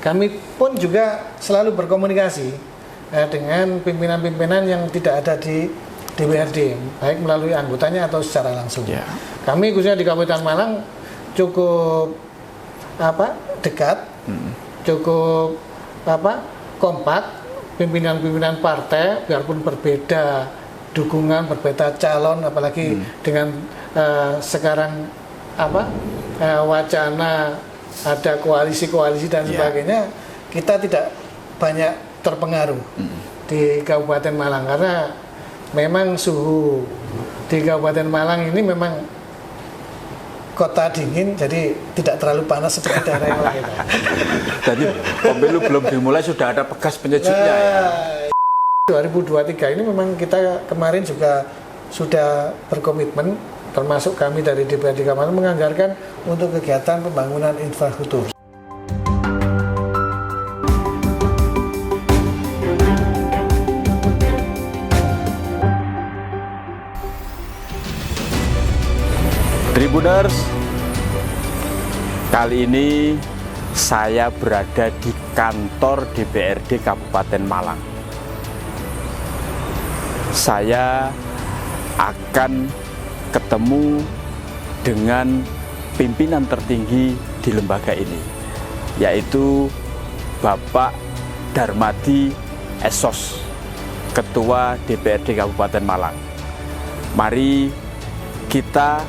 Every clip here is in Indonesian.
kami pun juga selalu berkomunikasi dengan pimpinan-pimpinan yang tidak ada di DPRD, baik melalui anggotanya atau secara langsung. Kami khususnya di Kabupaten Malang cukup dekat, cukup kompak, pimpinan-pimpinan partai biarpun berbeda dukungan, berbeda calon, apalagi dengan sekarang wacana ada koalisi-koalisi dan sebagainya, kita tidak banyak terpengaruh di Kabupaten Malang karena memang suhu di Kabupaten Malang ini memang kota dingin, jadi tidak terlalu panas seperti daerah yang lain. Jadi pemilu belum dimulai sudah ada pegas penyejuknya. 2023 ini memang kita kemarin juga sudah berkomitmen, termasuk kami dari DPRD Kabupaten menganggarkan untuk kegiatan pembangunan infrastruktur. Tribuners, kali ini saya berada di kantor DPRD Kabupaten Malang. Saya akan ketemu dengan pimpinan tertinggi di lembaga ini, yaitu Bapak Darmadi Esos, Ketua DPRD Kabupaten Malang. Mari kita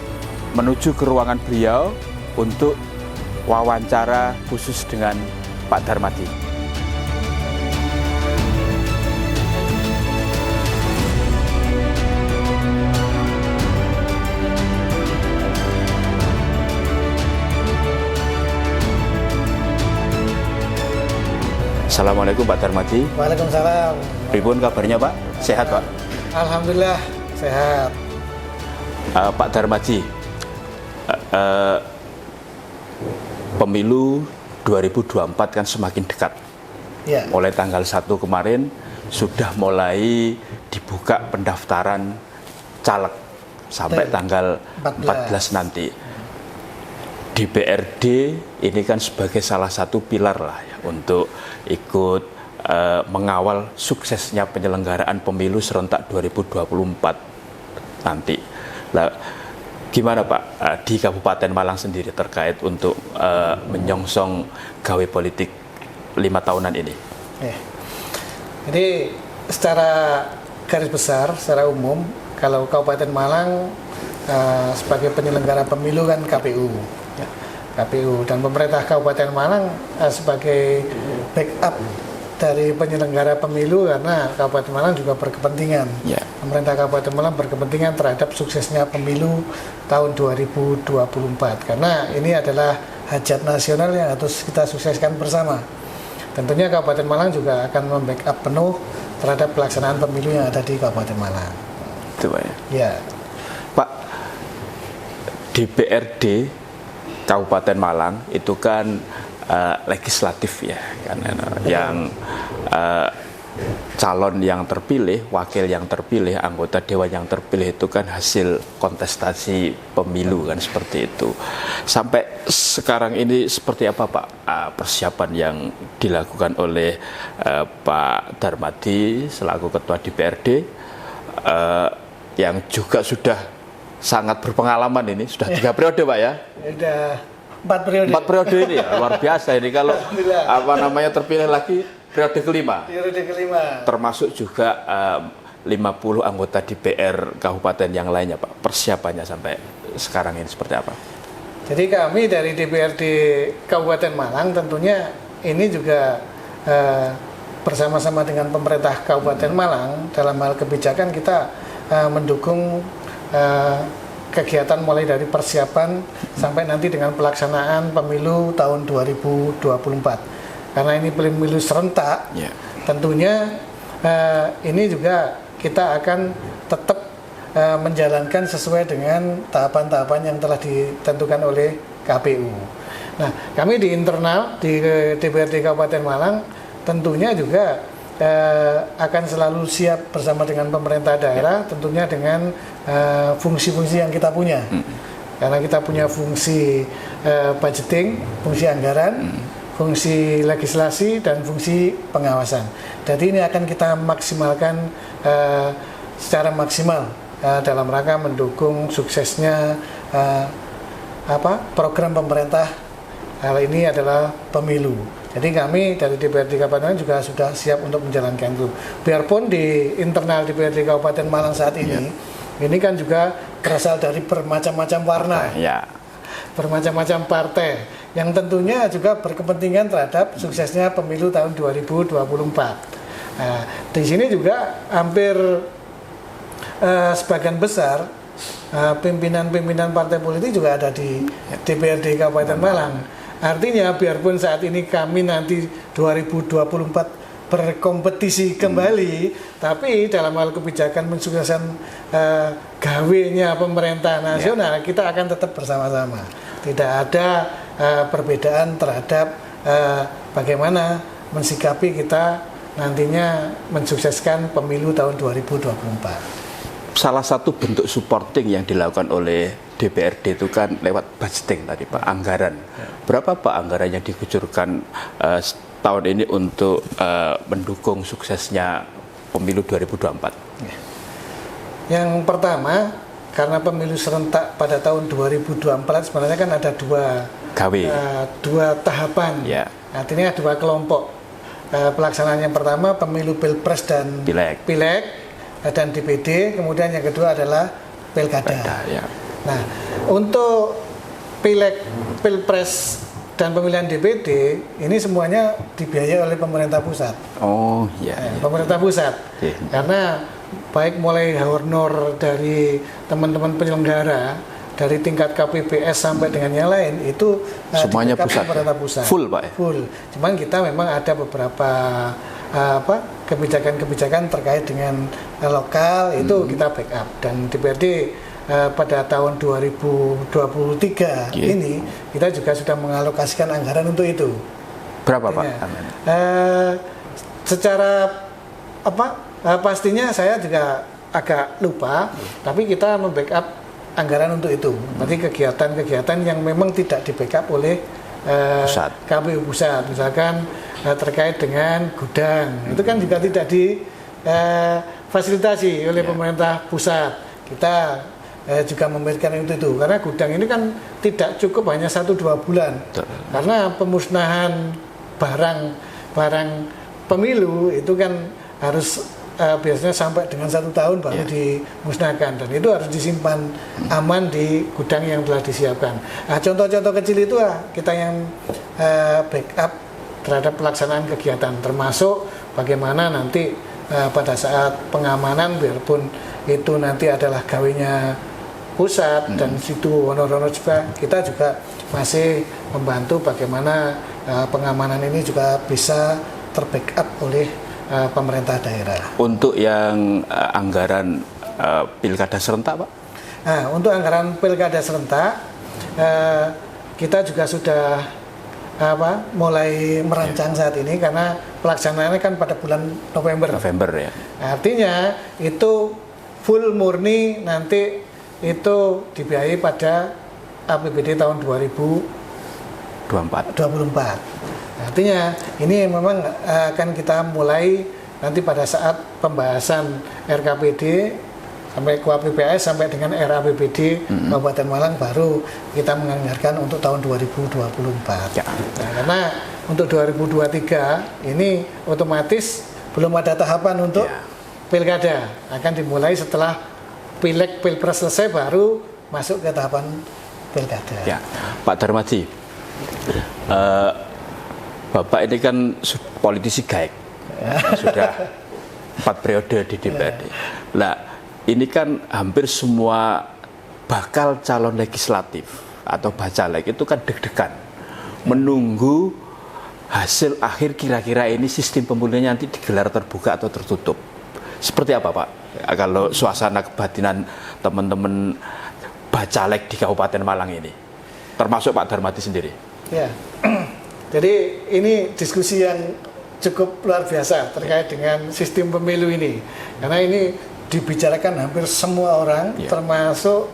menuju ke ruangan beliau untuk wawancara khusus dengan Pak Darmadi. Assalamualaikum Pak Darmadi. Waalaikumsalam. Pripun kabarnya Pak? Sehat Pak? Alhamdulillah sehat. Pak Darmadi, pemilu 2024 kan semakin dekat. Ya. Mulai tanggal 1 kemarin sudah mulai dibuka pendaftaran caleg sampai tanggal 14 nanti. DPRD ini kan sebagai salah satu pilar lah ya, untuk ikut mengawal suksesnya penyelenggaraan pemilu serentak 2024 nanti. Nah, gimana Pak di Kabupaten Malang sendiri terkait untuk menyongsong gawe politik 5 tahunan ini? Jadi secara garis besar, secara umum, kalau Kabupaten Malang sebagai penyelenggara pemilu kan KPU, dan pemerintah Kabupaten Malang sebagai backup dari penyelenggara pemilu karena Kabupaten Malang juga berkepentingan. Pemerintah Kabupaten Malang berkepentingan terhadap suksesnya pemilu tahun 2024 karena ini adalah hajat nasional yang harus kita sukseskan bersama. Tentunya Kabupaten Malang juga akan membackup penuh terhadap pelaksanaan pemilu yang ada di Kabupaten Malang. Itu Pak ya? Ya. Pak, DPRD Kabupaten Malang itu kan legislatif ya, kan, yang calon yang terpilih, wakil yang terpilih, anggota dewan yang terpilih itu kan hasil kontestasi pemilu kan, seperti itu. Sampai sekarang ini seperti apa Pak persiapan yang dilakukan oleh Pak Darmadi selaku Ketua DPRD yang juga sudah sangat berpengalaman ini, sudah 3 periode Pak ya? Sudah 4 periode. 4 periode ini ya, luar biasa ini kalau terpilih lagi periode kelima. Periode kelima. Termasuk juga 50 anggota DPR kabupaten yang lainnya Pak. Persiapannya sampai sekarang ini seperti apa? Jadi kami dari DPRD Kabupaten Malang tentunya ini juga bersama-sama dengan pemerintah Kabupaten Malang dalam hal kebijakan kita mendukung kegiatan mulai dari persiapan sampai nanti dengan pelaksanaan pemilu tahun 2024. Karena ini pemilu serentak, tentunya ini juga kita akan tetap menjalankan sesuai dengan tahapan-tahapan yang telah ditentukan oleh KPU. Nah, kami di internal di DPRD Kabupaten Malang tentunya juga akan selalu siap bersama dengan pemerintah daerah, tentunya dengan fungsi-fungsi yang kita punya. Karena kita punya fungsi budgeting, fungsi anggaran, fungsi legislasi dan fungsi pengawasan. Jadi ini akan kita maksimalkan secara maksimal dalam rangka mendukung suksesnya program pemerintah. Hal ini adalah pemilu. Jadi kami dari DPRD Kabupaten Malang juga sudah siap untuk menjalankan itu. Biarpun di internal DPRD Kabupaten Malang saat ini kan juga berasal dari bermacam-macam warna, bermacam-macam partai, yang tentunya juga berkepentingan terhadap suksesnya pemilu tahun 2024. Nah, di sini juga hampir sebagian besar pimpinan-pimpinan partai politik juga ada di DPRD Kabupaten Malang. Artinya biarpun saat ini kami nanti 2024 berkompetisi kembali, tapi dalam hal kebijakan mensukseskan gawe-nya pemerintah nasional, kita akan tetap bersama-sama. Tidak ada perbedaan terhadap bagaimana mensikapi kita nantinya mensukseskan pemilu tahun 2024. Salah satu bentuk supporting yang dilakukan oleh DPRD itu kan lewat budgeting tadi Pak, anggaran. Berapa Pak anggaran yang dikucurkan tahun ini untuk mendukung suksesnya pemilu 2024? Yang pertama, karena pemilu serentak pada tahun 2024 sebenarnya kan ada dua tahapan. Artinya dua kelompok. Pelaksanaan yang pertama pemilu Pilpres dan Pileg dan DPD, kemudian yang kedua adalah Pilkada. Nah, untuk Pileg, Pilpres dan pemilihan DPD ini semuanya dibiayai oleh pemerintah pusat. Pemerintah pusat. Karena baik mulai honor dari teman-teman penyelenggara dari tingkat KPPS sampai dengan yang lain itu semuanya pusat. Pemerintah pusat. Full Pak. Full. Cuman kita memang ada beberapa kebijakan-kebijakan terkait dengan lokal itu kita backup, dan DPRD pada tahun 2023 ini kita juga sudah mengalokasikan anggaran untuk itu. Berapa Pak? Secara pastinya saya juga agak lupa, tapi kita membackup anggaran untuk itu. Berarti kegiatan-kegiatan yang memang tidak di-backup oleh KPU pusat, misalkan terkait dengan gudang, itu kan juga tidak difasilitasi oleh pemerintah pusat. Kita juga memberikan itu karena gudang ini kan tidak cukup hanya 1-2 bulan. Karena pemusnahan barang pemilu itu kan harus biasanya sampai dengan 1 tahun baru dimusnahkan, dan itu harus disimpan aman di gudang yang telah disiapkan. Nah, contoh-contoh kecil itu kita yang backup terhadap pelaksanaan kegiatan, termasuk bagaimana nanti pada saat pengamanan, biarpun itu nanti adalah gawenya pusat dan situ honor-honor juga, kita juga masih membantu bagaimana pengamanan ini juga bisa terbackup oleh pemerintah daerah. Untuk yang anggaran pilkada serentak Pak? Nah, untuk anggaran pilkada serentak kita juga sudah mulai merancang saat ini, karena pelaksanaannya kan pada bulan November ya. Artinya itu full murni nanti itu dibiayai pada APBD tahun 2024. Artinya ini memang akan kita mulai nanti pada saat pembahasan RKPD sampai KUAPPS sampai dengan RAPBD Kabupaten Malang, baru kita menganggarkan untuk tahun 2024. Nah, karena untuk 2023 ini otomatis belum ada tahapan untuk pilkada, akan dimulai setelah Pileg Pilpres selesai baru masuk ke tahapan pilkada. Pak Darmadi, Bapak ini kan politisi gaek, sudah 4 periode di DPRD. Nah, ini kan hampir semua bakal calon legislatif atau bacalek itu kan deg-degan menunggu hasil akhir, kira-kira ini sistem pemilihannya nanti digelar terbuka atau tertutup. Seperti apa Pak kalau suasana kebatinan teman-teman bacalek di Kabupaten Malang ini, termasuk Pak Darmadi sendiri? Jadi ini diskusi yang cukup luar biasa terkait dengan sistem pemilu ini, karena ini dibicarakan hampir semua orang, termasuk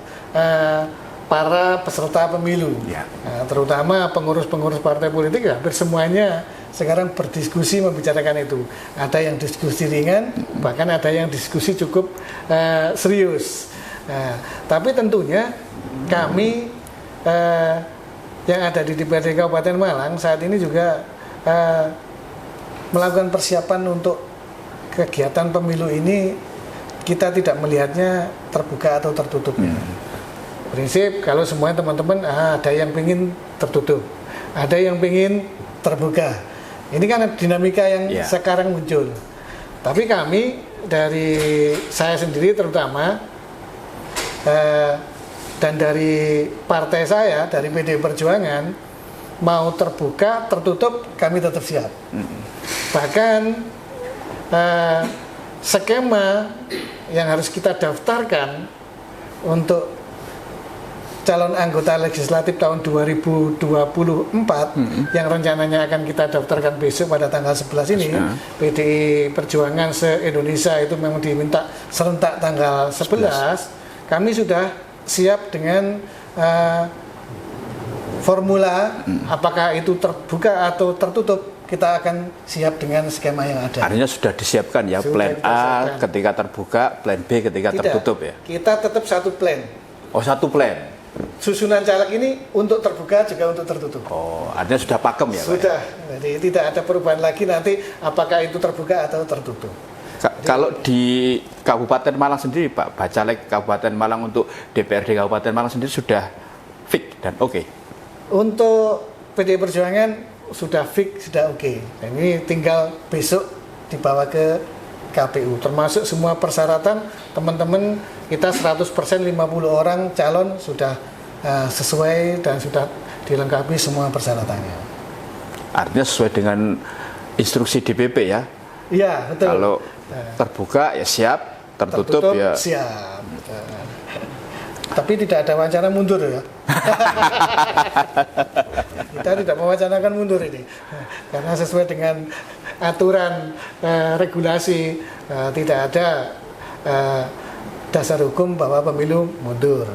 para peserta pemilu. Ya. Nah, terutama pengurus-pengurus partai politik hampir semuanya sekarang berdiskusi membicarakan itu. Ada yang diskusi ringan, bahkan ada yang diskusi cukup serius. Nah, tapi tentunya kami yang ada di DPRD Kabupaten Malang saat ini juga melakukan persiapan untuk kegiatan pemilu ini. Kita tidak melihatnya terbuka atau tertutup. Prinsip kalau semuanya teman-teman ada yang ingin tertutup, ada yang ingin terbuka. Ini kan dinamika yang sekarang muncul. Tapi kami dari saya sendiri terutama dan dari partai saya, dari PDI Perjuangan, mau terbuka, tertutup, kami tetap siap. Bahkan skema yang harus kita daftarkan untuk calon anggota legislatif tahun 2024 yang rencananya akan kita daftarkan besok pada tanggal 11 ini, PDI Perjuangan se-Indonesia itu memang diminta serentak tanggal 11. Kami sudah siap dengan formula, apakah itu terbuka atau tertutup, kita akan siap dengan skema yang ada. Artinya sudah disiapkan ya, plan A ketika terbuka, plan B ketika tertutup ya? Kita tetap satu plan. Oh, satu plan? Susunan caleg ini untuk terbuka juga untuk tertutup. Oh, artinya sudah pakem ya? Sudah, jadi tidak ada perubahan lagi nanti apakah itu terbuka atau tertutup. Kalau di Kabupaten Malang sendiri Pak, Bacalek Kabupaten Malang untuk DPRD Kabupaten Malang sendiri sudah fix dan oke? Untuk PDI Perjuangan sudah fix, sudah oke. Dan ini tinggal besok dibawa ke KPU, termasuk semua persyaratan teman-teman kita 100% 50 orang calon sudah sesuai dan sudah dilengkapi semua persyaratannya. Artinya sesuai dengan instruksi DPP ya? Iya, betul. Kalau terbuka ya siap, tertutup ya siap. Tapi tidak ada wacana mundur ya. Kita tidak mewacanakan mundur ini, karena sesuai dengan aturan regulasi tidak ada dasar hukum bahwa pemilu mundur.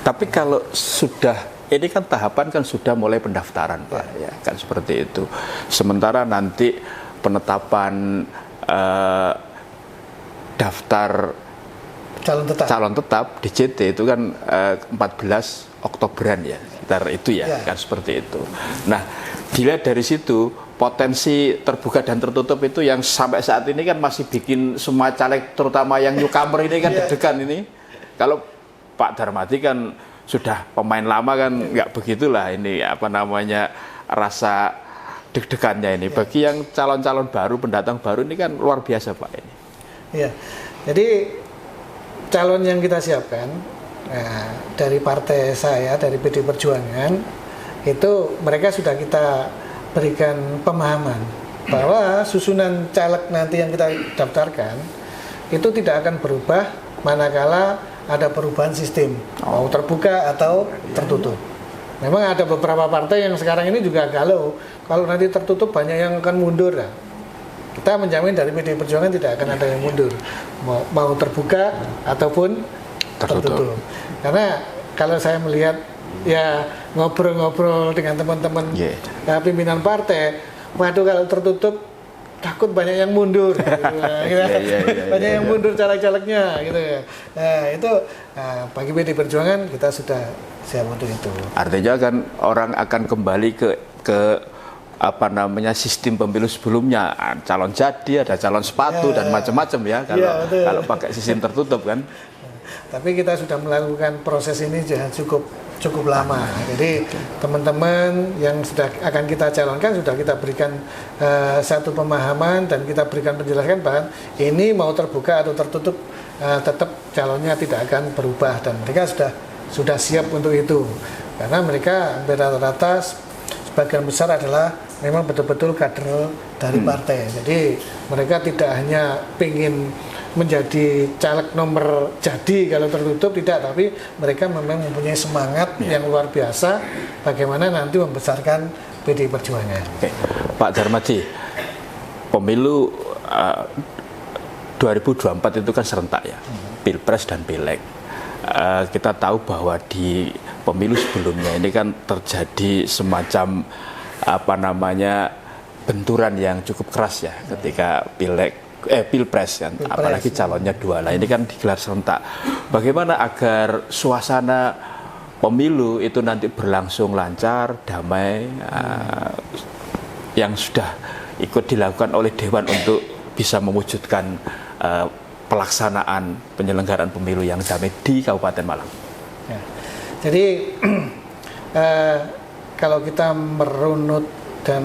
Tapi kalau sudah ini kan tahapan kan sudah mulai pendaftaran Pak ya kan seperti itu. Sementara nanti penetapan daftar calon tetap DJT itu kan 14 Oktoberan ya, sekitar itu ya, kan seperti itu. Nah, dilihat dari situ potensi terbuka dan tertutup itu yang sampai saat ini kan masih bikin semua caleg terutama yang newcomer ini kan deg-degan ini. Kalau Pak Darmadi kan sudah pemain lama kan nggak begitulah ini apa namanya rasa deg-degannya ini. Bagi yang calon-calon baru, pendatang baru ini kan luar biasa Pak ini. Iya, jadi calon yang kita siapkan dari partai saya, dari PDI Perjuangan, itu mereka sudah kita berikan pemahaman bahwa susunan caleg nanti yang kita daftarkan itu tidak akan berubah manakala ada perubahan sistem, mau terbuka atau tertutup. Memang ada beberapa partai yang sekarang ini juga galau, kalau nanti tertutup banyak yang akan mundur. Kita menjamin dari PDI Perjuangan tidak akan ada yang mundur, mau terbuka ataupun tertutup. Karena kalau saya melihat ya ngobrol-ngobrol dengan teman-teman pimpinan partai, waduh kalau tertutup takut banyak yang mundur, banyak yang mundur caleg-calegnya, gitu ya. Nah itu bagi PDI Perjuangan kita sudah siap untuk itu. Artinya kan orang akan kembali ke apa namanya sistem pemilu sebelumnya, calon jadi, ada calon sepatu dan macam-macam ya kalau pakai sistem tertutup kan. Tapi kita sudah melakukan proses ini cukup lama. Jadi teman-teman yang sudah akan kita calonkan sudah kita berikan satu pemahaman dan kita berikan penjelasan bahwa ini mau terbuka atau tertutup tetap calonnya tidak akan berubah dan mereka sudah siap untuk itu. Karena mereka rata-rata sebagian besar adalah memang betul-betul kader dari partai. Jadi mereka tidak hanya ingin menjadi caleg nomor jadi kalau tertutup, tidak, tapi mereka memang mempunyai semangat yang luar biasa bagaimana nanti membesarkan PDI Perjuangan. Pak Darmadi, pemilu 2024 itu kan serentak ya, Pilpres dan Pileg. Kita tahu bahwa di pemilu sebelumnya ini kan terjadi semacam benturan yang cukup keras ya ketika pilpres kan, apalagi calonnya dua. Nah ini kan digelar serentak. Bagaimana agar suasana pemilu itu nanti berlangsung lancar, damai, yang sudah ikut dilakukan oleh Dewan untuk bisa mewujudkan pelaksanaan penyelenggaraan pemilu yang damai di Kabupaten Malang. Ya. Jadi kalau kita merunut dan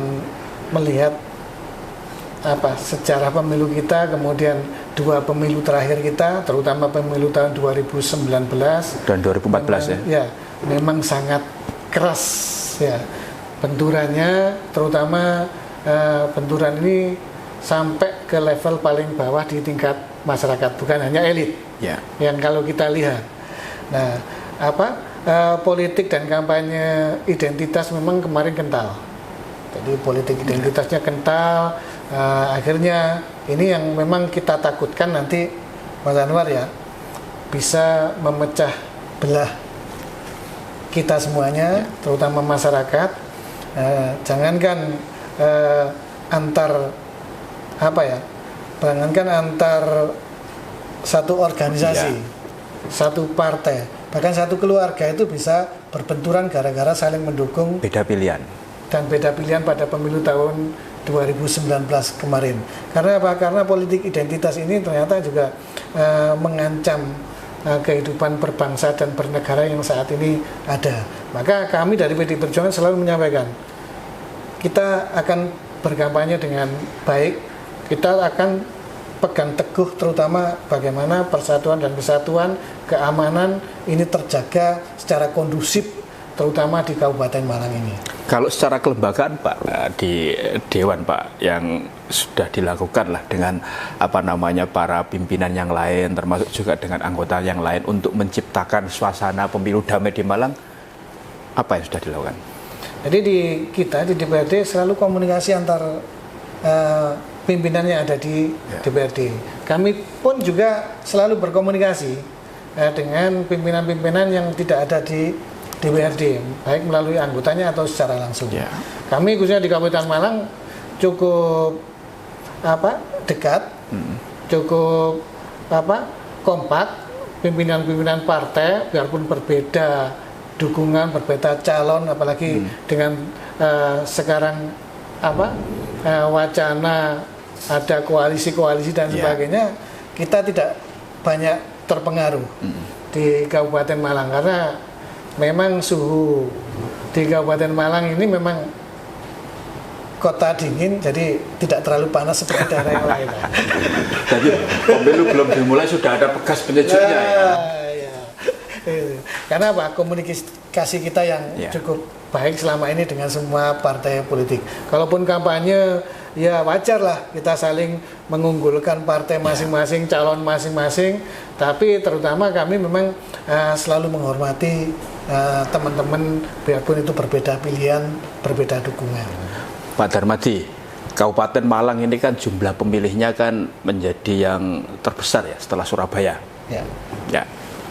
melihat sejarah pemilu kita, kemudian dua pemilu terakhir kita, terutama pemilu tahun 2019 dan 2014 ya, memang sangat keras ya benturannya, terutama benturan ini sampai ke level paling bawah di tingkat masyarakat, bukan hanya elit ya. Yang kalau kita lihat, nah politik dan kampanye identitas memang kemarin kental. Jadi politik identitasnya kental. Akhirnya ini yang memang kita takutkan nanti, Mas Anwar ya, bisa memecah belah kita semuanya, terutama masyarakat. Jangankan jangankan antar satu organisasi, satu partai, bahkan satu keluarga itu bisa berbenturan gara-gara saling mendukung beda pilihan pada pemilu tahun 2019 kemarin. Karena apa? Karena politik identitas ini ternyata juga mengancam kehidupan berbangsa dan bernegara yang saat ini ada. Maka kami dari PDI Perjuangan selalu menyampaikan, kita akan berkampanye dengan baik, kita akan pegang teguh terutama bagaimana persatuan dan kesatuan, keamanan ini terjaga secara kondusif, terutama di Kabupaten Malang ini. Kalau secara kelembagaan Pak, di Dewan Pak, yang sudah dilakukan lah dengan para pimpinan yang lain, termasuk juga dengan anggota yang lain untuk menciptakan suasana pemilu damai di Malang, apa yang sudah dilakukan? Jadi kita di DPRD selalu komunikasi antar pimpinan yang ada di DPRD. Kami pun juga selalu berkomunikasi dengan pimpinan-pimpinan yang tidak ada di DPRD, baik melalui anggotanya atau secara langsung. Kami khususnya di Kabupaten Malang cukup dekat, cukup kompak, pimpinan-pimpinan partai biarpun berbeda dukungan, berbeda calon, apalagi dengan sekarang wacana ada koalisi-koalisi dan sebagainya, kita tidak banyak terpengaruh di Kabupaten Malang karena memang suhu di Kabupaten Malang ini memang kota dingin, jadi tidak terlalu panas seperti daerah yang lain. Jadi pemilu belum dimulai sudah ada bekas penyejuknya ya. Karena komunikasi kita yang cukup baik selama ini dengan semua partai politik. Kalaupun kampanye, ya wajar lah kita saling mengunggulkan partai masing-masing, calon masing-masing. Tapi terutama kami memang selalu menghormati teman-teman biarpun itu berbeda pilihan, berbeda dukungan. Pak Darmadi, Kabupaten Malang ini kan jumlah pemilihnya kan menjadi yang terbesar ya setelah Surabaya. Ya.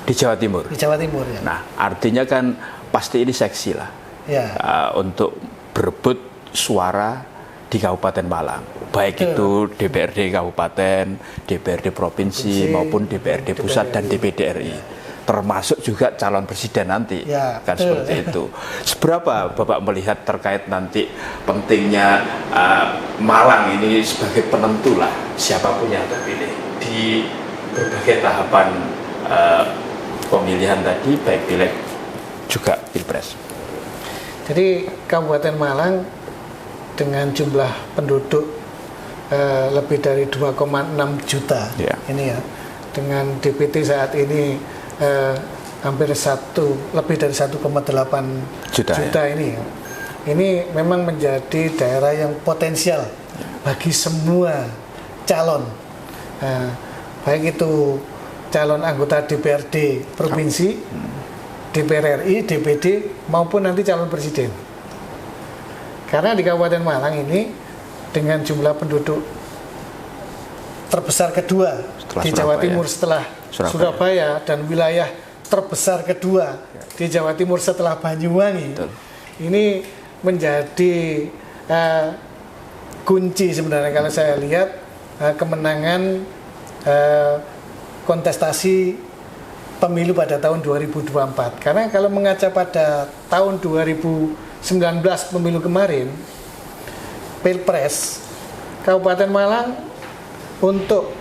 Di Jawa Timur. Di Jawa Timur ya. Nah, artinya kan pasti ini seksi lah. Untuk berebut suara di Kabupaten Malang, baik itu DPRD Kabupaten, DPRD Provinsi maupun DPRD Pusat dan DPD RI, termasuk juga calon presiden nanti, kan seperti itu. Seberapa Bapak melihat terkait nanti pentingnya Malang ini sebagai penentu lah siapapun yang terpilih di berbagai tahapan pemilihan tadi, baik pileg juga pilpres. Jadi Kabupaten Malang dengan jumlah penduduk lebih dari 2,6 juta ini ya, dengan DPT saat ini hampir lebih dari 1,8 juta ini ya. Ini memang menjadi daerah yang potensial bagi semua calon, baik itu calon anggota DPRD provinsi, DPR RI, DPD maupun nanti calon presiden. Karena di Kabupaten Malang ini dengan jumlah penduduk terbesar kedua di Jawa Timur setelah Surabaya dan wilayah terbesar kedua di Jawa Timur setelah Banyuwangi. Betul. Ini menjadi kunci sebenarnya kalau saya lihat kemenangan kontestasi pemilu pada tahun 2024. Karena kalau mengaca pada tahun 2019 pemilu kemarin, Pilpres Kabupaten Malang untuk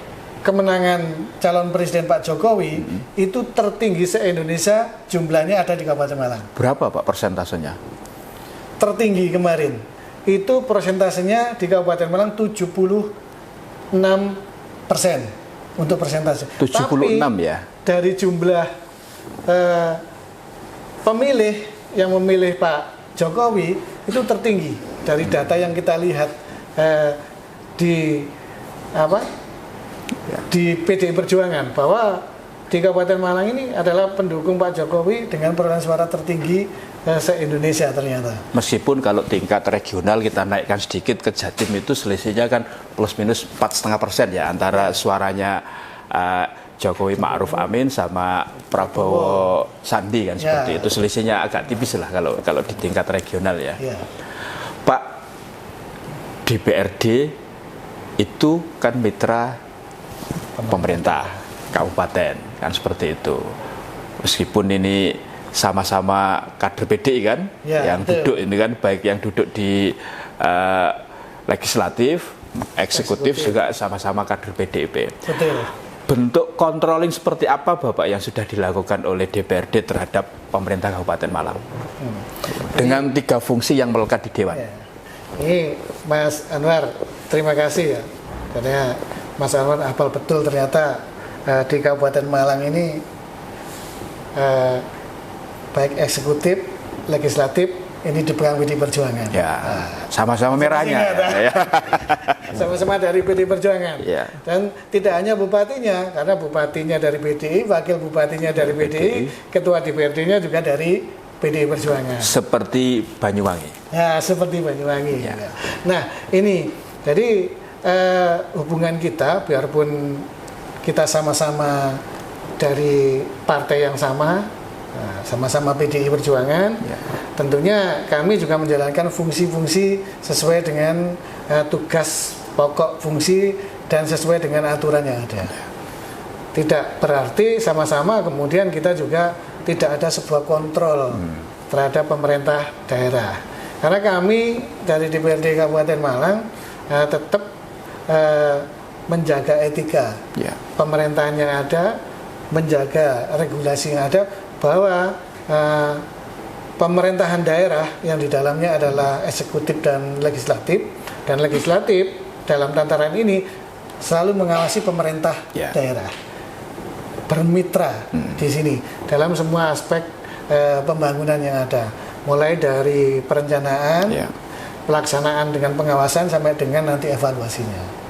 kemenangan calon presiden Pak Jokowi itu tertinggi se-Indonesia, jumlahnya ada di Kabupaten Malang. Berapa Pak persentasenya? Tertinggi kemarin itu persentasenya di Kabupaten Malang 76% untuk persentase. 76 Tapi, ya? dari jumlah pemilih yang memilih Pak Jokowi itu tertinggi dari data yang kita lihat di PDI Perjuangan, bahwa di Kabupaten Malang ini adalah pendukung Pak Jokowi dengan perolehan suara tertinggi se-Indonesia ternyata. Meskipun kalau tingkat regional kita naikkan sedikit ke Jatim itu selisihnya kan plus minus 4,5% ya antara suaranya Jokowi Ma'ruf Amin sama Prabowo Sandi kan seperti itu. Selisihnya agak tipis lah kalau di tingkat regional ya. Pak, DPRD itu kan mitra pemerintah kabupaten kan seperti itu. Meskipun ini sama-sama kader PDI kan yang duduk ini kan, baik yang duduk di legislatif, eksekutif juga sama-sama kader PDIP. Betul. Bentuk controlling seperti apa Bapak yang sudah dilakukan oleh DPRD terhadap pemerintah Kabupaten Malang? Dengan 3 fungsi yang melekat di Dewan. Ini Mas Anwar, terima kasih ya. Karena Mas Anwar hafal betul ternyata di Kabupaten Malang ini baik eksekutif, legislatif ini dipegang PDI Perjuangan. Ya, sama-sama merahnya. Sama-sama dari PDI Perjuangan. Ya. Dan tidak hanya bupatinya, karena bupatinya dari PDI, wakil bupatinya dari PDI, ketua DPRD-nya juga dari PDI Perjuangan. Seperti Banyuwangi. Ya, seperti Banyuwangi. Ya. Nah, ini jadi hubungan kita, biarpun kita sama-sama dari partai yang sama, sama-sama PDI Perjuangan, tentunya kami juga menjalankan fungsi-fungsi sesuai dengan tugas pokok fungsi dan sesuai dengan aturan yang ada. Tidak berarti sama-sama kemudian kita juga tidak ada sebuah kontrol terhadap pemerintah daerah. Karena kami dari DPRD Kabupaten Malang tetap menjaga etika pemerintahan yang ada, menjaga regulasi yang ada, bahwa pemerintahan daerah yang di dalamnya adalah eksekutif dan legislatif dalam tataran ini selalu mengawasi pemerintah daerah, bermitra di sini dalam semua aspek pembangunan yang ada, mulai dari perencanaan, pelaksanaan dengan pengawasan sampai dengan nanti evaluasinya.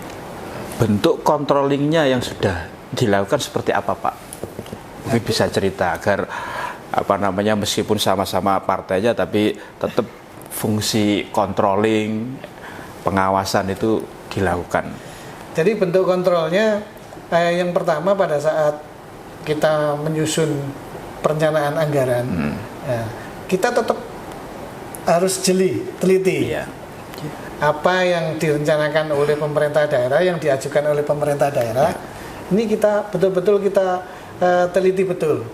Bentuk controllingnya yang sudah dilakukan seperti apa Pak? Mungkin bisa cerita agar meskipun sama-sama partainya tapi tetap fungsi controlling, pengawasan itu dilakukan. Jadi bentuk kontrolnya yang pertama pada saat kita menyusun perencanaan anggaran, kita tetap harus teliti. Apa yang direncanakan oleh pemerintah daerah, yang diajukan oleh pemerintah daerah, ini kita betul-betul kita teliti betul,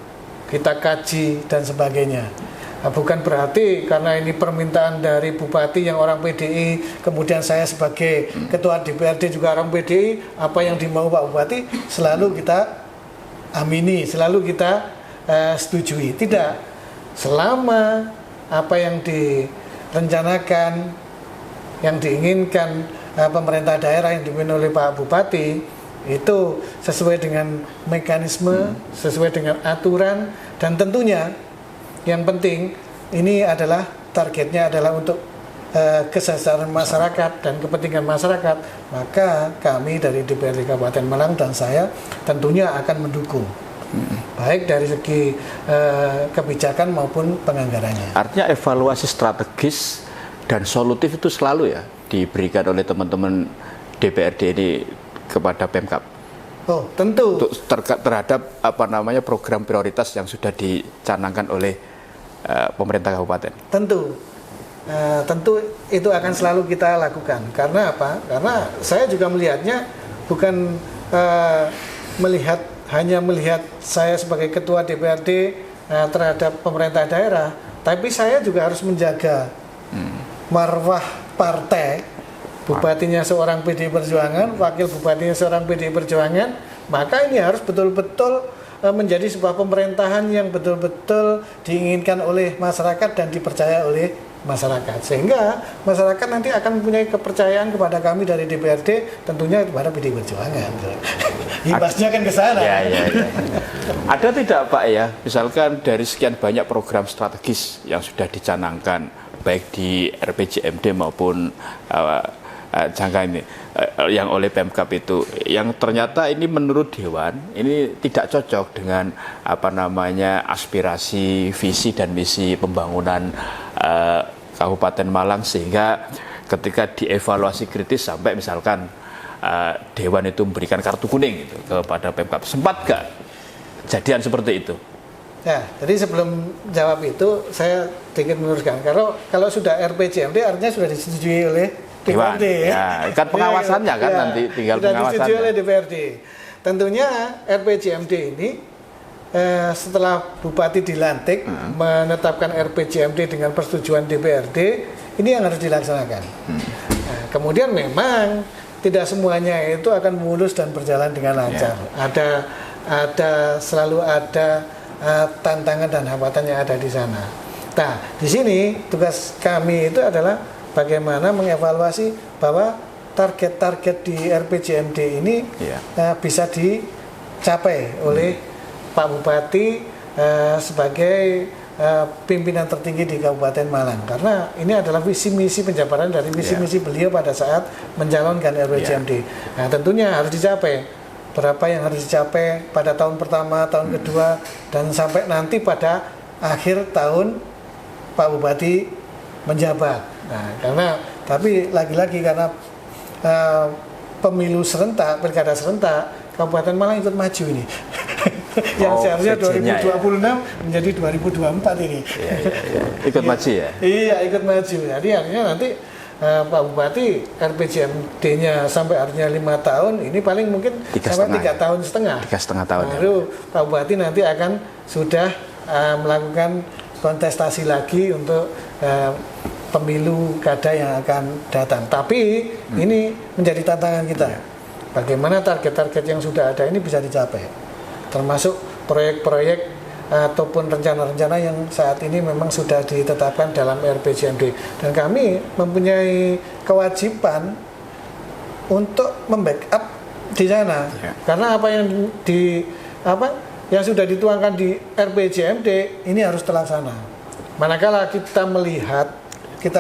kita kaji dan sebagainya. Bukan berarti karena ini permintaan dari bupati yang orang PDI, kemudian saya sebagai ketua DPRD juga orang PDI, apa yang dimau Pak Bupati selalu kita amini, selalu kita setujui. Tidak, selama apa yang direncanakan, yang diinginkan pemerintah daerah yang dipimpin oleh Pak Bupati itu sesuai dengan mekanisme, sesuai dengan aturan, dan tentunya yang penting ini adalah targetnya adalah untuk kesejahteraan masyarakat dan kepentingan masyarakat, maka kami dari DPRD Kabupaten Malang dan saya tentunya akan mendukung baik dari segi kebijakan maupun penganggarannya. Artinya evaluasi strategis dan solutif itu selalu ya diberikan oleh teman-teman DPRD ini kepada Pemkab. Oh, tentu. Untuk terhadap program prioritas yang sudah dicanangkan oleh pemerintah kabupaten. Tentu. Tentu itu akan selalu kita lakukan. Karena apa? Karena saya juga melihatnya bukan hanya melihat saya sebagai ketua DPRD terhadap pemerintah daerah, tapi saya juga harus menjaga marwah partai. Bupatinya seorang PDI Perjuangan, wakil bupatinya seorang PDI Perjuangan, maka ini harus betul-betul menjadi sebuah pemerintahan yang betul-betul diinginkan oleh masyarakat dan dipercaya oleh masyarakat, sehingga masyarakat nanti akan mempunyai kepercayaan kepada kami dari DPRD, tentunya kepada PDI Perjuangan. Imbasnya kan ke sana. Ya. Ada tidak Pak ya, misalkan dari sekian banyak program strategis yang sudah dicanangkan baik di RPJMD maupun jangka ini yang oleh Pemkab itu, yang ternyata ini menurut Dewan ini tidak cocok dengan aspirasi, visi dan misi pembangunan Kabupaten Malang, sehingga ketika dievaluasi kritis sampai misalkan Dewan itu memberikan kartu kuning gitu kepada Pemkab. Sempat gak kejadian seperti itu? Ya, jadi sebelum jawab itu saya sedikit meluruskan. Kalau sudah RPJMD artinya sudah disetujui oleh DPRD. Ya, kan pengawasannya kan nanti tinggal sudah pengawasannya. Disetujui oleh DPRD. Tentunya RPJMD ini setelah Bupati dilantik menetapkan RPJMD dengan persetujuan DPRD, ini yang harus dilaksanakan. Nah, kemudian memang tidak semuanya itu akan mulus dan berjalan dengan lancar. Selalu ada tantangan dan hambatan yang ada di sana. Nah, di sini tugas kami itu adalah bagaimana mengevaluasi bahwa target-target di RPJMD ini bisa dicapai oleh Pak Bupati sebagai pimpinan tertinggi di Kabupaten Malang, karena ini adalah visi misi penjabaran dari visi misi beliau pada saat mencalonkan RPJMD. Nah, tentunya harus dicapai. Berapa yang harus dicapai pada tahun pertama, tahun kedua, dan sampai nanti pada akhir tahun Pak Bupati menjabat. Nah, tapi lagi-lagi karena pemilu serentak, pilkada serentak, Kabupaten Malang ikut maju ini. Yang seharusnya 2026 menjadi 2024 ini. Ikut maju ya? Iya, ikut maju. Jadi artinya nanti Pak Bupati RPJMD-nya sampai artinya 5 tahun, ini paling mungkin sampai 3,5 tahun. 3,5 tahun. Baru Pak Bupati nanti akan sudah melakukan kontestasi lagi untuk pemilu kada yang akan datang. Tapi ini menjadi tantangan kita. Bagaimana target-target yang sudah ada ini bisa dicapai. Termasuk proyek-proyek ataupun rencana-rencana yang saat ini memang sudah ditetapkan dalam RPJMD, dan kami mempunyai kewajiban untuk membackup di sana, karena apa yang sudah dituangkan di RPJMD ini harus terlaksana. Manakala kita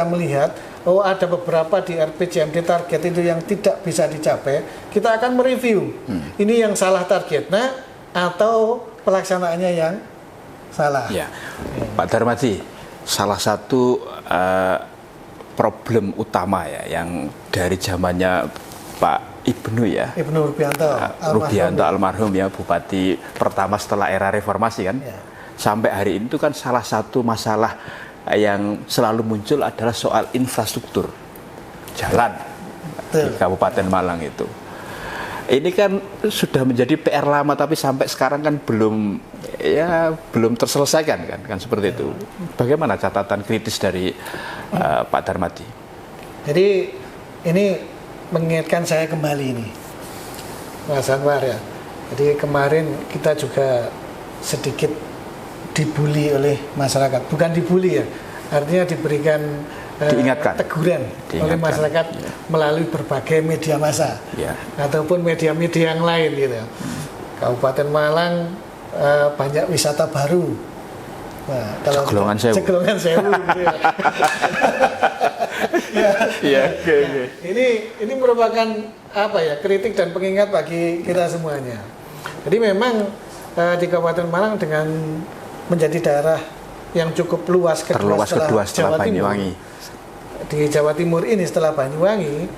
melihat ada beberapa di RPJMD target itu yang tidak bisa dicapai, kita akan mereview ini yang salah targetnya atau pelaksanaannya yang salah. Ya, Pak Darmadi, salah satu problem utama yang dari zamannya Pak Ibnu Rubianto almarhum Bupati pertama setelah era reformasi kan, sampai hari ini itu kan salah satu masalah yang selalu muncul adalah soal infrastruktur jalan di Kabupaten Malang itu. Ini kan sudah menjadi PR lama, tapi sampai sekarang kan belum terselesaikan kan seperti itu. Bagaimana catatan kritis dari Pak Darmadi? Jadi ini mengingatkan saya kembali ini, Mas Anwar ya. Jadi kemarin kita juga sedikit dibully oleh masyarakat, bukan dibully ya, artinya diberikan diingatkan oleh masyarakat melalui berbagai media massa ataupun media-media yang lain gitu. Kabupaten Malang banyak wisata baru. Nah, kalau Ceglongan Sewu gitu ya. Ini merupakan kritik dan pengingat bagi kita semuanya. Jadi memang di Kabupaten Malang dengan menjadi daerah yang cukup luas kedua setelah Banyuwangi. Di Jawa Timur ini setelah Banyuwangi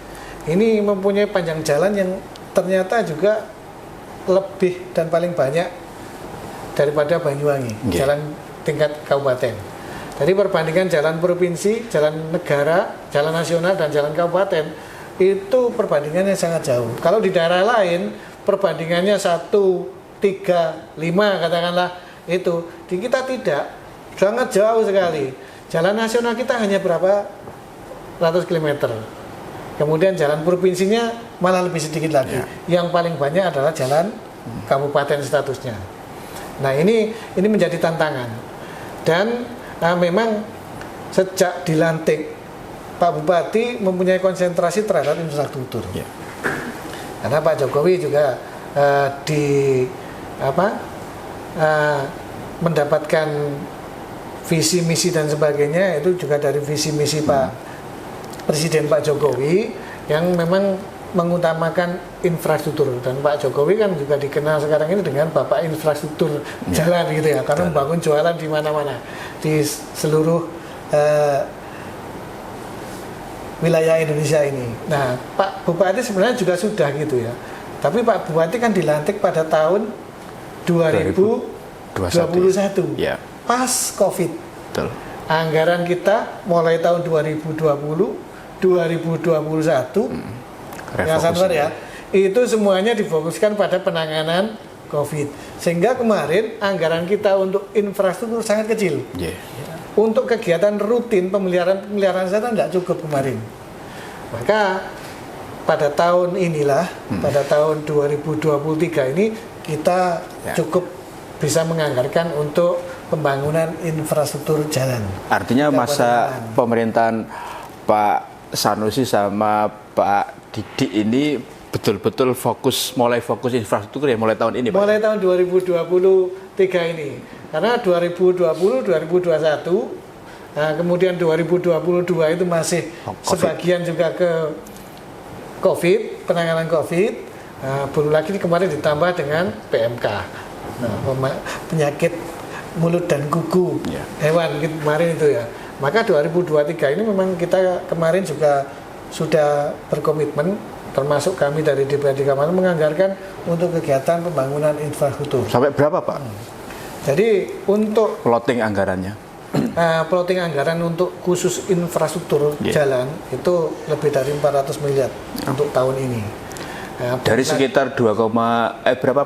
ini mempunyai panjang jalan yang ternyata juga lebih dan paling banyak daripada Banyuwangi, jalan tingkat kabupaten. Jadi perbandingan jalan provinsi, jalan negara, jalan nasional dan jalan kabupaten itu perbandingannya sangat jauh. Kalau di daerah lain perbandingannya 1, 3, 5 katakanlah itu, di kita tidak, sangat jauh sekali. Jalan nasional kita hanya berapa ratus kilometer. Kemudian jalan provinsinya malah lebih sedikit lagi. Yang paling banyak adalah jalan kabupaten statusnya. Nah ini menjadi tantangan. Dan memang sejak dilantik Pak Bupati mempunyai konsentrasi terhadap infrastruktur. Karena Pak Jokowi juga mendapatkan visi misi dan sebagainya itu juga dari visi misi Pak Presiden Pak Jokowi yang memang mengutamakan infrastruktur, dan Pak Jokowi kan juga dikenal sekarang ini dengan Bapak infrastruktur jalan gitu ya, karena membangun jualan di mana-mana di seluruh wilayah Indonesia ini. Nah, Pak Bupati sebenarnya juga sudah gitu ya. Tapi Pak Bupati kan dilantik pada tahun 2021. Ya. Pas Covid. Betul. Anggaran kita mulai tahun 2020, 2021 ya Sanwar ya, itu semuanya difokuskan pada penanganan Covid. Sehingga kemarin anggaran kita untuk infrastruktur sangat kecil. Untuk kegiatan rutin pemeliharaan kesehatan tidak cukup kemarin. Maka pada tahun inilah, pada tahun 2023 ini kita cukup bisa menganggarkan untuk pembangunan infrastruktur jalan. Artinya masa pemerintahan Pak Sanusi sama Pak Didik ini betul-betul mulai fokus infrastruktur ya mulai tahun ini Pak? Mulai tahun 2023 ini. Karena 2020, 2021, nah kemudian 2022 itu masih sebagian juga ke Covid, penanganan Covid. Nah, belum lagi kemarin ditambah dengan PMK, penyakit mulut dan kuku hewan kemarin itu ya. Maka 2023 ini memang kita kemarin juga sudah berkomitmen, termasuk kami dari DPRD Kabupaten menganggarkan untuk kegiatan pembangunan infrastruktur. Sampai berapa Pak? Jadi untuk plotting anggarannya? Plotting anggaran untuk khusus infrastruktur jalan itu lebih dari 400 miliar untuk tahun ini. Dari sekitar berapa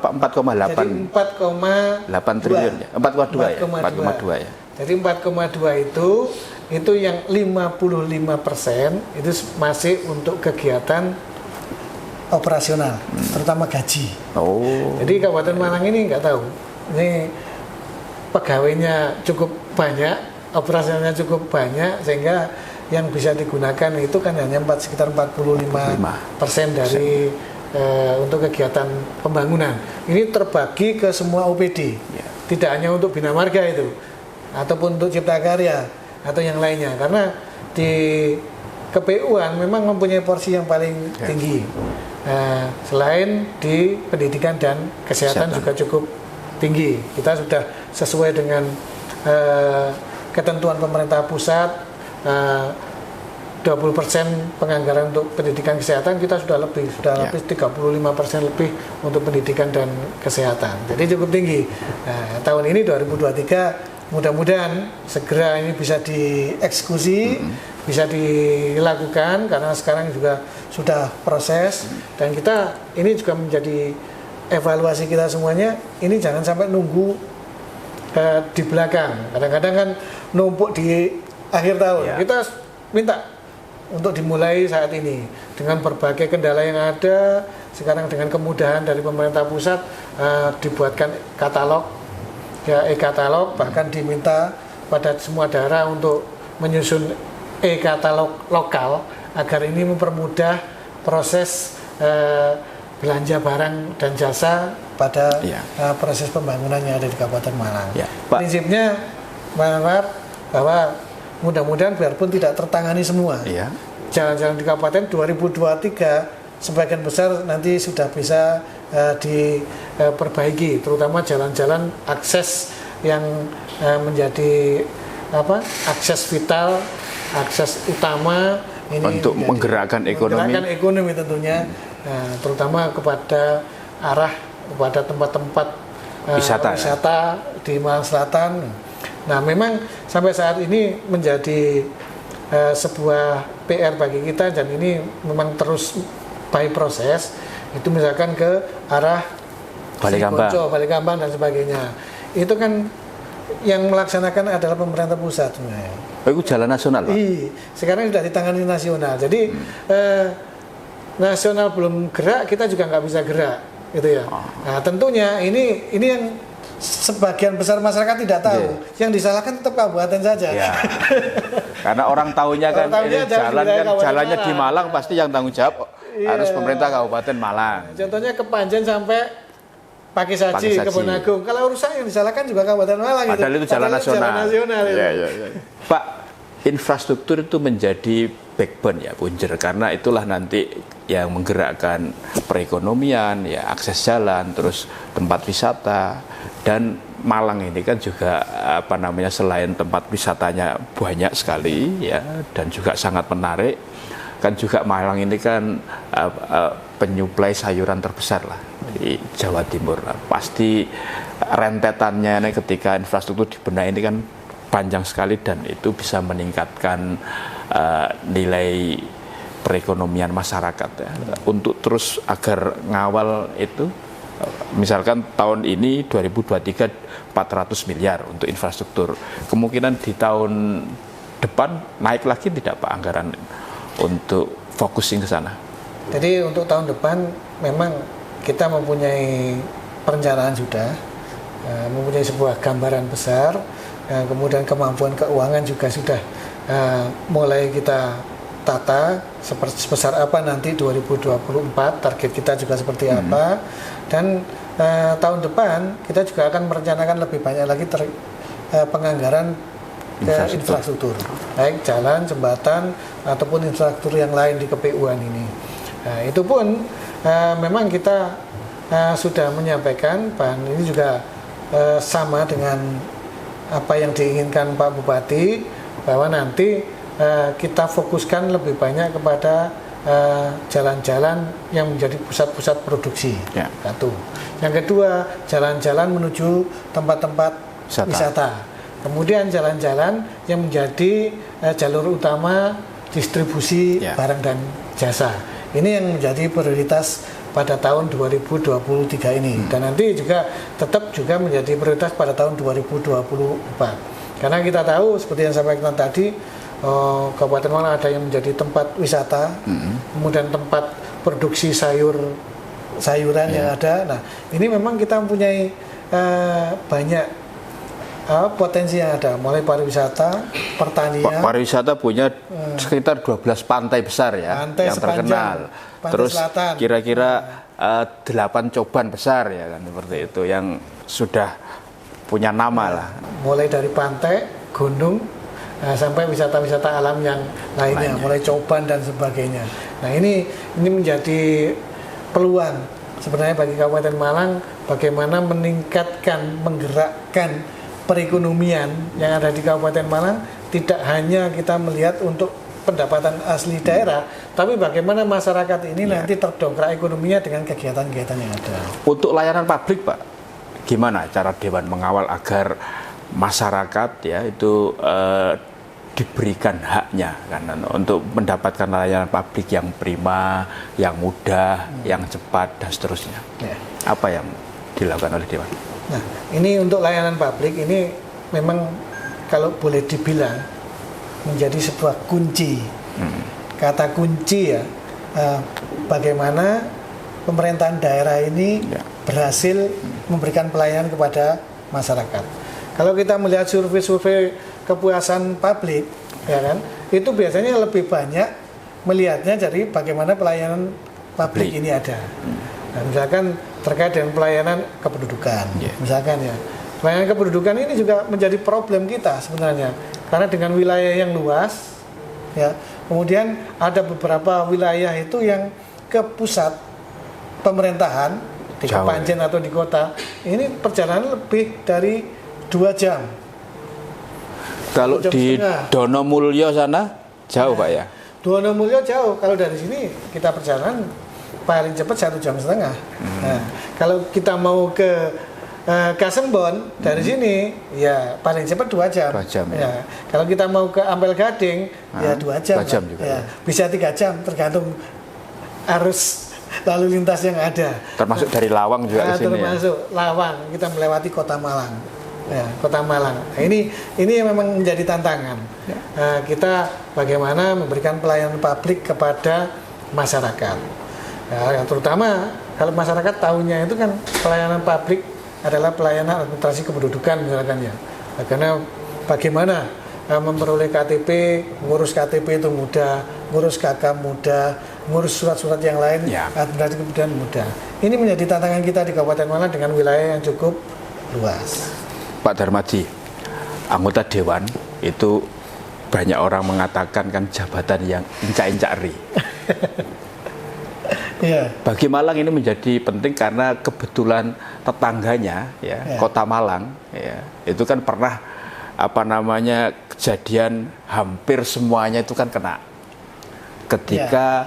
Pak? 4,8. Jadi 4,8 triliun ya. 4,2 ya. 4,2 ya. Jadi 4,2 itu yang 55% itu masih untuk kegiatan operasional, terutama gaji. Jadi Kabupaten Malang ini nggak tahu, ini pegawainya cukup banyak, operasionalnya cukup banyak, sehingga yang bisa digunakan itu kan hanya sekitar 45% dari untuk kegiatan pembangunan. Ini terbagi ke semua OPD, tidak hanya untuk Bina Marga itu, ataupun untuk Cipta Karya atau yang lainnya, karena di KPU-an memang mempunyai porsi yang paling tinggi. Selain di pendidikan dan kesehatan juga cukup tinggi. Kita sudah sesuai dengan ketentuan pemerintah pusat, 20% penganggaran untuk pendidikan kesehatan, kita sudah lebih 35% lebih untuk pendidikan dan kesehatan. Jadi cukup tinggi. Nah, tahun ini 2023 mudah-mudahan segera ini bisa dieksekusi, bisa dilakukan, karena sekarang juga sudah proses, dan kita ini juga menjadi evaluasi kita semuanya. Ini jangan sampai nunggu di belakang. Kadang-kadang kan numpuk di akhir tahun. Kita minta untuk dimulai saat ini dengan berbagai kendala yang ada. Sekarang dengan kemudahan dari pemerintah pusat dibuatkan katalog. E-katalog, bahkan diminta pada semua daerah untuk menyusun e-katalog lokal agar ini mempermudah proses belanja barang dan jasa pada proses pembangunan yang ada di Kabupaten Malang. Prinsipnya bahwa mudah-mudahan biarpun tidak tertangani semua, jalan-jalan di Kabupaten 2023 sebagian besar nanti sudah bisa diperbaiki, terutama jalan-jalan akses yang menjadi akses vital, akses utama ini untuk menggerakkan ekonomi tentunya, terutama kepada arah kepada tempat-tempat wisata di Malang Selatan. Nah, memang sampai saat ini menjadi sebuah PR bagi kita, dan ini memang terus by proses. Itu misalkan ke arah Balikambang dan sebagainya. Itu kan yang melaksanakan adalah pemerintah pusat sebenarnya. Itu jalan nasional, Pak? Iya, sekarang sudah ditangani nasional. Jadi nasional belum gerak, kita juga nggak bisa gerak, gitu ya. Nah, tentunya ini yang sebagian besar masyarakat tidak tahu. Yang disalahkan tetap kabupaten saja. Ya. Karena orang tahunya kan ini jalannya di Malang, pasti yang tanggung jawab harus pemerintah Kabupaten Malang. Contohnya ke Panjen sampai Pakisaji, Kebon Agung. Kalau rusak yang disalahkan juga Kabupaten Malang. Padahal itu jalan nasional. Ya. Pak, infrastruktur itu menjadi backbone ya, punjer, karena itulah nanti yang menggerakkan perekonomian, ya akses jalan, terus tempat wisata. Dan Malang ini kan juga selain tempat wisatanya banyak sekali ya, dan juga sangat menarik. Kan juga Malang ini kan penyuplai sayuran terbesar lah di Jawa Timur. Pasti rentetannya ini ketika infrastruktur dibenahi ini kan panjang sekali, dan itu bisa meningkatkan nilai perekonomian masyarakat ya. Untuk terus agar ngawal itu, misalkan tahun ini 2023 400 miliar untuk infrastruktur. Kemungkinan di tahun depan naik lagi tidak Pak anggaran untuk focusing ke sana? Jadi untuk tahun depan memang kita mempunyai perencanaan sudah, mempunyai sebuah gambaran besar, kemudian kemampuan keuangan juga sudah mulai kita tata sebesar apa nanti 2024, target kita juga seperti apa, dan tahun depan kita juga akan merencanakan lebih banyak lagi penganggaran ke infrastruktur, baik jalan, jembatan, ataupun infrastruktur yang lain di KPU-an ini. Nah, itu pun memang kita sudah menyampaikan, bahan ini juga sama dengan apa yang diinginkan Pak Bupati, bahwa nanti kita fokuskan lebih banyak kepada jalan-jalan yang menjadi pusat-pusat produksi. Ya. Satu. Yang kedua, jalan-jalan menuju tempat-tempat wisata. Kemudian jalan-jalan yang menjadi jalur utama distribusi barang dan jasa. Ini yang menjadi prioritas pada tahun 2023 ini. Dan nanti juga tetap juga menjadi prioritas pada tahun 2024. Karena kita tahu seperti yang saya sampaikan tadi, Kabupaten Malang ada yang menjadi tempat wisata, kemudian tempat produksi sayuran yang ada. Nah, ini memang kita mempunyai banyak potensi yang ada, mulai pariwisata, pertanian. Pariwisata punya sekitar 12 pantai besar ya, pantai yang terkenal. Terus selatan, kira-kira 8 coban besar ya kan, seperti itu yang sudah punya nama lah. Mulai dari pantai, gunung, sampai wisata-wisata alam yang lainnya, mulai coban dan sebagainya. Nah, ini menjadi peluang sebenarnya bagi Kabupaten Malang, bagaimana meningkatkan, menggerakkan perekonomian yang ada di Kabupaten Malang. Tidak hanya kita melihat untuk pendapatan asli daerah, tapi bagaimana masyarakat ini nanti terdongkrak ekonominya dengan kegiatan-kegiatan yang ada. Untuk layanan publik Pak, gimana cara Dewan mengawal agar masyarakat ya itu diberikan haknya kan, untuk mendapatkan layanan publik yang prima, yang mudah, yang cepat dan seterusnya. Apa yang dilakukan oleh Dewan? Nah, ini untuk layanan publik ini memang kalau boleh dibilang menjadi sebuah kunci. Kata kunci ya, bagaimana pemerintahan daerah ini berhasil memberikan pelayanan kepada masyarakat. Kalau kita melihat survei-survei kepuasan publik, ya kan, itu biasanya lebih banyak melihatnya dari bagaimana pelayanan publik ini ada. Nah, misalkan terkait dengan pelayanan kependudukan, misalkan ya, pelayanan kependudukan ini juga menjadi problem kita sebenarnya, karena dengan wilayah yang luas, ya, kemudian ada beberapa wilayah itu yang ke pusat pemerintahan di Panjen atau di kota, ini perjalanan lebih dari 2 jam. Kalau di Donomulyo sana jauh Pak ya? Donomulyo jauh, kalau dari sini kita perjalanan paling cepat 1,5 jam. Nah, kalau kita mau ke Kasembon dari sini ya paling cepat 2 jam. 2 jam ya. Ya. Kalau kita mau ke Ampel Gading ya 2 jam. 2 jam juga, ya. Bisa 3 jam tergantung arus lalu lintas yang ada. Termasuk dari Lawang juga di sini. Termasuk Lawang, kita melewati Kota Malang. Ya, Kota Malang. Nah, ini yang memang menjadi tantangan. Ya. Kita bagaimana memberikan pelayanan publik kepada masyarakat. Ya, terutama kalau masyarakat tahunya itu kan pelayanan publik adalah pelayanan administrasi kependudukan misalkan ya. Karena bagaimana memperoleh KTP, ngurus KTP itu mudah, ngurus KK mudah, ngurus surat-surat yang lain administrasi kemudian mudah. Ini menjadi tantangan kita di Kabupaten Malang dengan wilayah yang cukup luas. Pak Darmadi, anggota Dewan itu banyak orang mengatakan kan jabatan yang incak-incak-ri. Ya. Bagi Malang ini menjadi penting karena kebetulan tetangganya Kota Malang itu kan pernah kejadian hampir semuanya itu kan kena ketika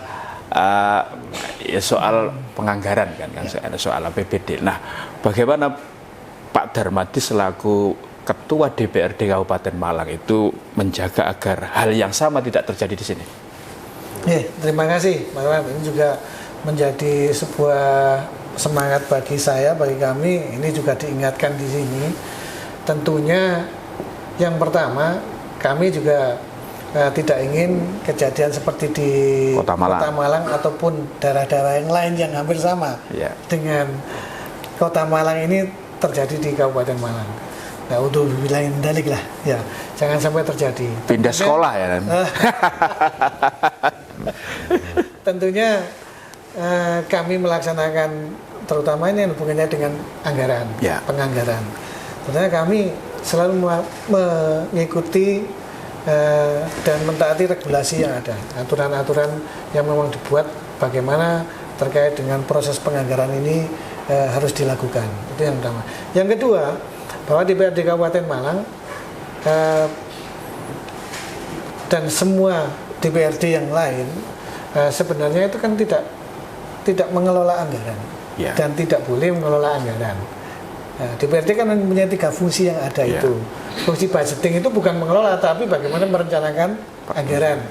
soal penganggaran kan soal APBD. Nah, bagaimana Pak Darmadi selaku Ketua DPRD Kabupaten Malang itu menjaga agar hal yang sama tidak terjadi di sini? Terima kasih, Pak Iwan. Ini juga menjadi sebuah semangat bagi saya, bagi kami. Ini juga diingatkan di sini. Tentunya yang pertama, kami juga tidak ingin kejadian seperti di Kota Malang ataupun daerah-daerah yang lain yang hampir sama dengan Kota Malang ini terjadi di Kabupaten Malang. Nah, untuk wilayah Dalik lah, ya jangan sampai terjadi. Pindah sekolah ya kan? Tentunya kami melaksanakan terutama ini yang hubungannya dengan anggaran, penganggaran. Tentunya kami selalu mengikuti dan mentaati regulasi yang ada, aturan-aturan yang memang dibuat bagaimana terkait dengan proses penganggaran ini harus dilakukan. Itu yang pertama. Yang kedua, bahwa DPRD Kabupaten Malang dan semua DPRD yang lain sebenarnya itu kan tidak mengelola anggaran dan tidak boleh mengelola anggaran. DPRD kan mempunyai 3 fungsi yang ada itu. Fungsi budgeting itu bukan mengelola, tapi bagaimana merencanakan anggaran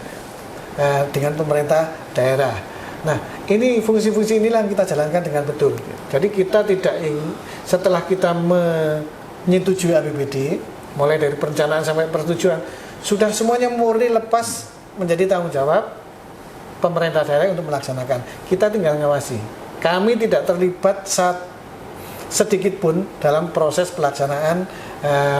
dengan pemerintah daerah. Nah, ini fungsi-fungsi inilah yang kita jalankan dengan betul. Jadi kita tidak ingin setelah kita menyetujui APBD, mulai dari perencanaan sampai persetujuan, sudah semuanya murni lepas menjadi tanggung jawab pemerintah daerah untuk melaksanakan. Kita tinggal ngawasi. Kami tidak terlibat sedikit pun dalam proses pelaksanaan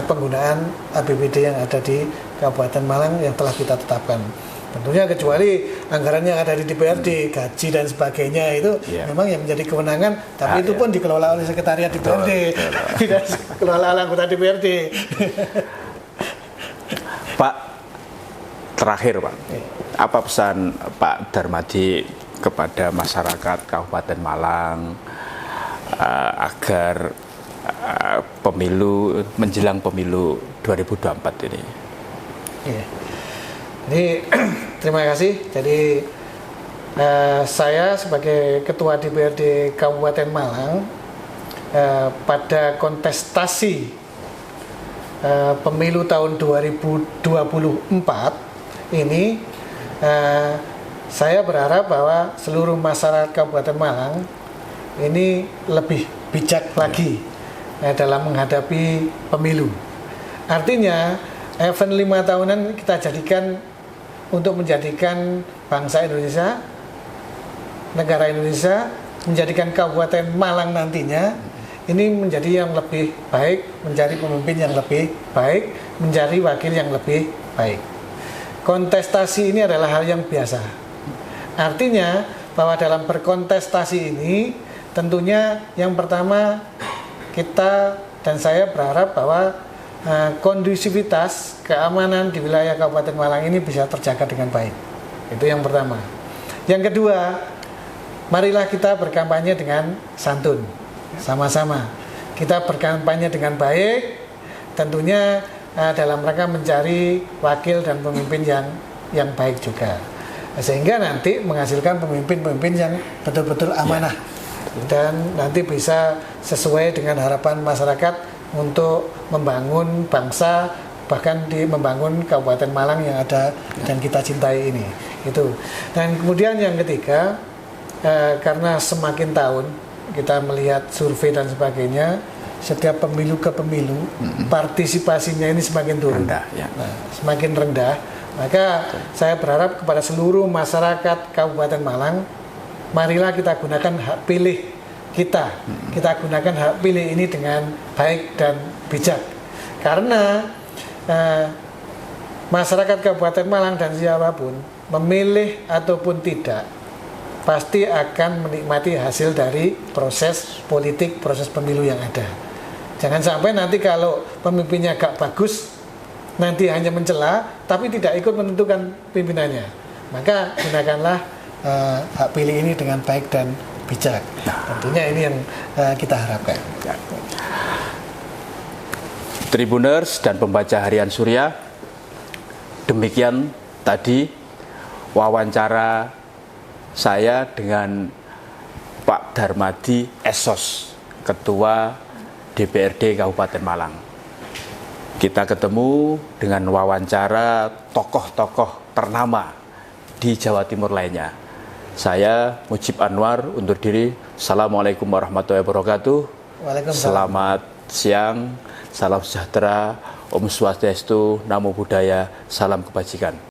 penggunaan APBD yang ada di Kabupaten Malang yang telah kita tetapkan. Tentunya kecuali anggaran yang ada di DPRD, gaji dan sebagainya itu memang yang menjadi kewenangan, tapi itu pun dikelola oleh sekretariat DPRD, tidak dikelola oleh anggota DPRD. Pak, terakhir Pak, apa pesan Pak Darmadi kepada masyarakat Kabupaten Malang agar menjelang pemilu 2024 ini? Jadi terima kasih. Jadi saya sebagai Ketua DPRD Kabupaten Malang pada kontestasi pemilu tahun 2024 ini saya berharap bahwa seluruh masyarakat Kabupaten Malang ini lebih bijak lagi dalam menghadapi pemilu. Artinya event 5 tahunan kita jadikan untuk menjadikan bangsa Indonesia, negara Indonesia, menjadikan Kabupaten Malang nantinya ini menjadi yang lebih baik, mencari pemimpin yang lebih baik, mencari wakil yang lebih baik. Kontestasi ini adalah hal yang biasa. Artinya bahwa dalam berkontestasi ini tentunya yang pertama kita dan saya berharap bahwa kondusivitas keamanan di wilayah Kabupaten Malang ini bisa terjaga dengan baik. Itu yang pertama. Yang kedua, marilah kita berkampanye dengan santun, sama-sama. Kita berkampanye dengan baik, tentunya dalam rangka mencari wakil dan pemimpin yang baik juga. sehingga nanti menghasilkan pemimpin-pemimpin yang betul-betul amanah dan nanti bisa sesuai dengan harapan masyarakat untuk membangun bangsa, bahkan membangun Kabupaten Malang yang ada dan kita cintai ini. Itu. Dan kemudian yang ketiga, karena semakin tahun kita melihat survei dan sebagainya, setiap pemilu ke pemilu partisipasinya ini semakin turun, rendah, ya. Nah, semakin rendah. Maka saya berharap kepada seluruh masyarakat Kabupaten Malang, marilah kita gunakan hak pilih kita. Kita gunakan hak pilih ini dengan baik dan bijak. Karena masyarakat Kabupaten Malang dan siapapun memilih ataupun tidak, pasti akan menikmati hasil dari proses politik, proses pemilu yang ada. Jangan sampai nanti kalau pemimpinnya gak bagus, nanti hanya mencela, tapi tidak ikut menentukan pimpinannya. Maka gunakanlah hak pilih ini dengan baik dan bijak. Tentunya ini yang kita harapkan. Ya. Tribuners dan pembaca Harian Surya, demikian tadi wawancara saya dengan Pak Darmadi Esos, Ketua DPRD Kabupaten Malang. Kita ketemu dengan wawancara tokoh-tokoh ternama di Jawa Timur lainnya. Saya Mujib Anwar undur diri. Assalamualaikum warahmatullahi wabarakatuh. Waalaikumsalam. Selamat siang, salam sejahtera, Om Swastiastu, Namo Buddhaya, salam kebajikan.